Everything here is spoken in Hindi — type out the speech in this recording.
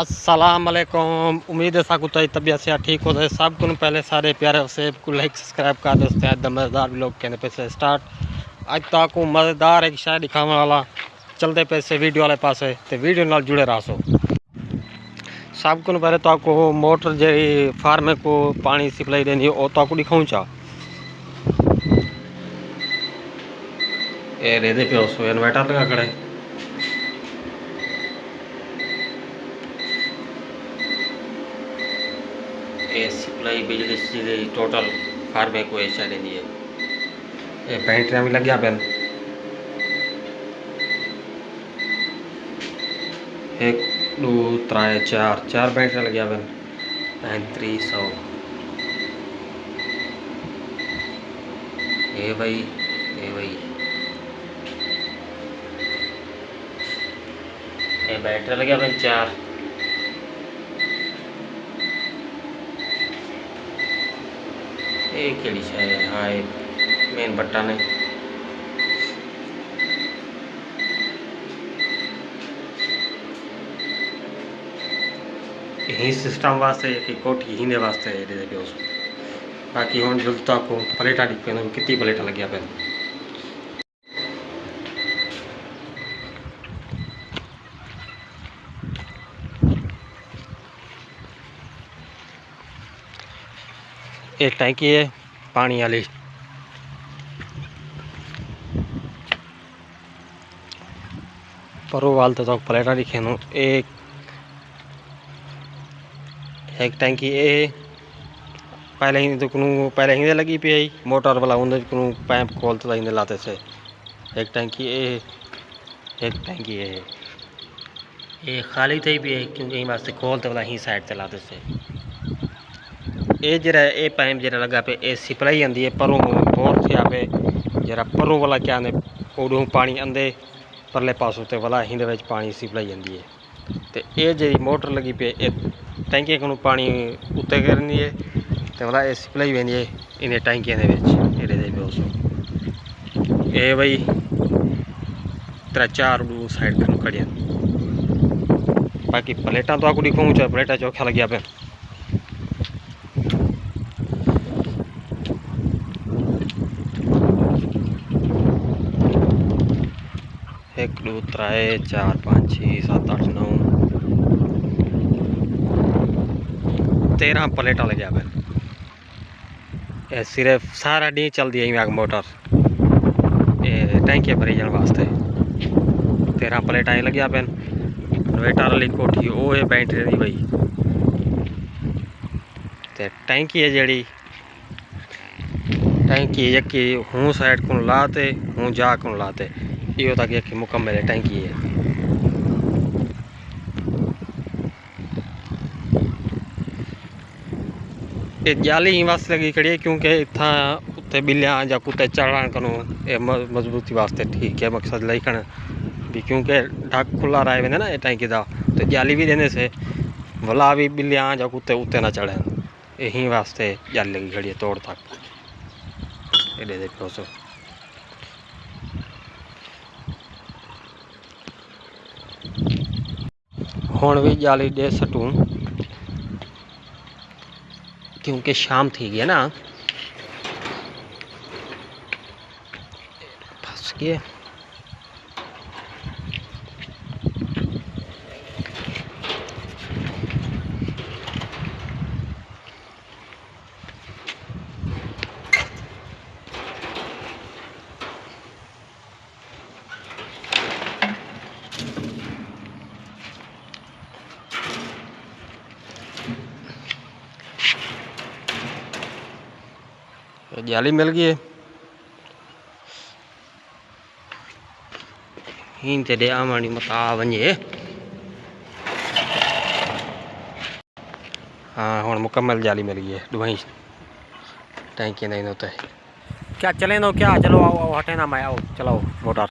अस्सलाम वालेकुम। उम्मीद है साकु तबीयत से ठीक हो जाए। सब को पहले सारे प्यारे से को लाइक सब्सक्राइब कर दोस्त है। मज़ेदार भी लोग कहने पे से स्टार्ट अज तक मज़ेदार एक शायद दिखाने वाला चलते पे से वीडियो वाले पास तो वीडियो नाल जुड़े रहो। सब को पहले तो आपको मोटर जी फार्म को पानी सप्लाई देनी है तो आपको दिखाऊँ चाह ये रेदे पे उसको इन्वर्टर लगा खड़े ये सप्लाई बिजली सीधे टोटल फार्म को ऐसा देनी है। ये बैटरियाँ भी लग गया पेन एक दो त्रै चार बैटरियाँ लग गया पेन 300 ये भाई ये बैटरी लग गया पेन 4 एक है। हाँ एक मेन बटन है। यही सिस्टम वास्ते कि कोठी ही वास्ते बाकी हम जल्द तो आपको प्लेटा दिख पे कितनी प्लेटा लग गया पे एक टैंकी है पानी वाली परो वाल तो प्लेटा दिखे एक टैंकी ए पहले ही लगी पी आई मोटर वाला उन्हें पैंप खोलते था लाते से एक टैंकी ए ये खाली थी भी है क्योंकि यहीं वास्ते खोलते वाला ही साइड से लाते से ये जरा ये पैंप जरा लगा पे ये सप्लाई आती है परों बोर से पे जरा परों वाला क्या ने उड़ू पानी आंदे परले पास उत्ते वाला हिंदे विच पानी सप्लाई आती है तो ये जी मोटर लगी पे टैंकी को पानी उत्ते करनी है तो वाला ये सप्लाई वेंदी है इन टैंकियों ये भाई 3-4 साइड कर खड़िया बाकी प्लेटा तो आपको दिखाऊँ चाहे प्लेटा चौखा लग गया पे 1 2 3 4 5 6 7 8 9 13 प्लेटा लग जाए। सिर्फ सारा डी चलती है मोटर टैंकी भरी जाने वास्ते 13 प्लेटा लग गया पेन इन्वर्टर वाली कोठी वो है बैटरी दी भाई ते टैंकी है जी टैंकी यकी हूँ साइड को लाते हूँ जा को लाते यो तक यकी मुकम्मल है टैंकी है। ये जाली ही वास्ते लगी खड़ी है क्योंकि इतना उत्ते बिल्लियाँ या कुत्ते चढ़ान कनो ये मजबूती वास्ते ठीक है मकसद लिखण भी क्योंकि ढक खुला रहे वेंदे ना ये टैंकी का तो जाली भी देने से भला भी बिल्लियाँ या कुत्ते उत्ते ना चढ़न यही वास्ते जाली लगी खड़ी है तोड़ तक ये दे सो हुण भी जाली दे सटूं क्योंकि शाम थी गई ना फंस गए। जाली मिल गई है हिन ते दे आमानी मत आ वने। हाँ हुण मुकम्मल जाली मिल गई है दुबई टैंकी नहीं होता है क्या चले नो क्या चलो आओ हटे ना मैं आओ चलाओ मोटर